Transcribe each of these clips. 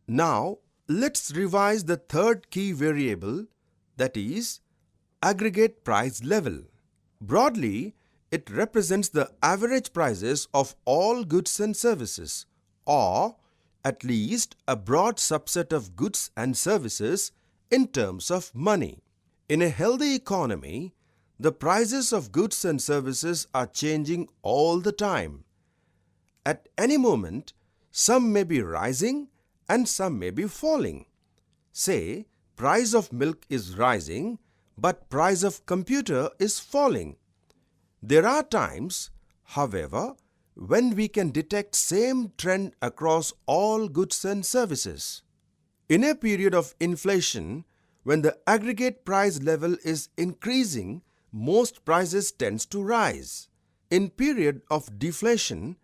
Now, let's revise the third key variable, that is aggregate price level. Broadly, it represents the average prices of all goods and services, or at least a broad subset of goods and services in terms of money. In a healthy economy, the prices of goods and services are changing all the time. At any moment, some may be rising and some may be falling. Say, price of milk is rising, but price of computer is falling. There are times, however, when we can detect same trend across all goods and services. In a period of inflation, when the aggregate price level is increasing, most prices tends to rise. In period of deflation,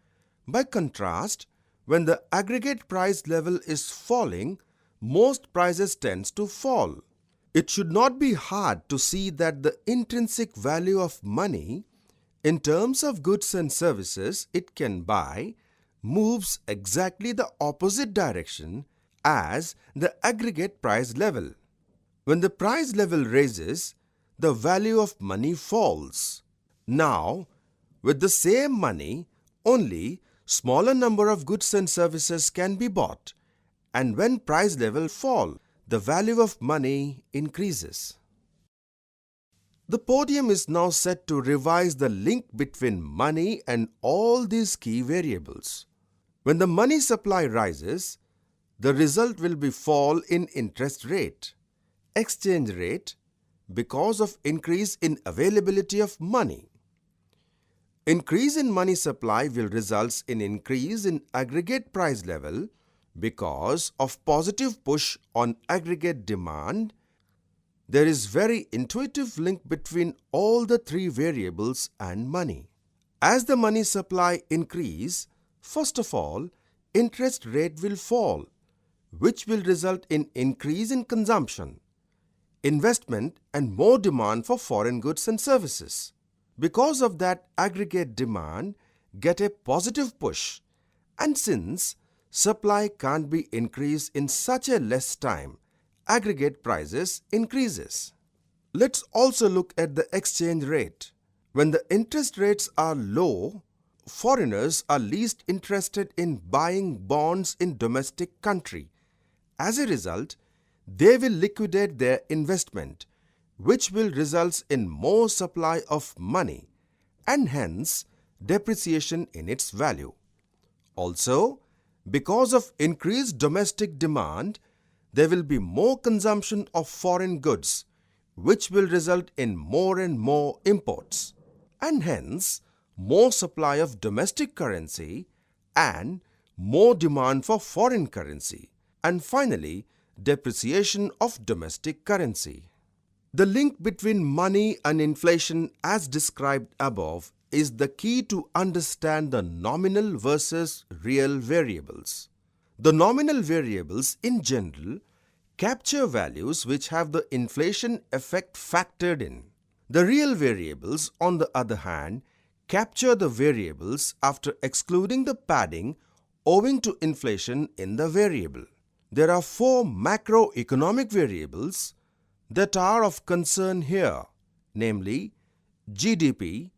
by contrast, when the aggregate price level is falling, most prices tends to fall. It should not be hard to see that the intrinsic value of money, in terms of goods and services it can buy, moves exactly the opposite direction as the aggregate price level. When the price level raises, the value of money falls. Now, with the same money, only smaller number of goods and services can be bought, and when price level fall, the value of money increases. The podium is now set to revise the link between money and all these key variables. When the money supply rises, the result will be fall in interest rate, exchange rate, because of increase in availability of money. Increase in money supply will result in increase in aggregate price level because of positive push on aggregate demand. There is very intuitive link between all the three variables and money. As the money supply increase, first of all, interest rate will fall, which will result in increase in consumption, investment and more demand for foreign goods and services. Because of that, aggregate demand get a positive push, and since supply can't be increased in such a less time, aggregate prices increases. Let's also look at the exchange rate. When the interest rates are low, foreigners are least interested in buying bonds in domestic country. As a result, they will liquidate their investment, which will result in more supply of money and hence depreciation in its value. Also, because of increased domestic demand, there will be more consumption of foreign goods, which will result in more and more imports, and hence more supply of domestic currency and more demand for foreign currency, and finally, depreciation of domestic currency. The link between money and inflation as described above is the key to understand the nominal versus real variables. The nominal variables in general capture values which have the inflation effect factored in. The real variables, on the other hand, capture the variables after excluding the padding owing to inflation in the variable. There are four macroeconomic variables that are of concern here, namely GDP,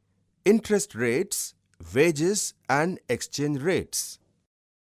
interest rates, wages and exchange rates.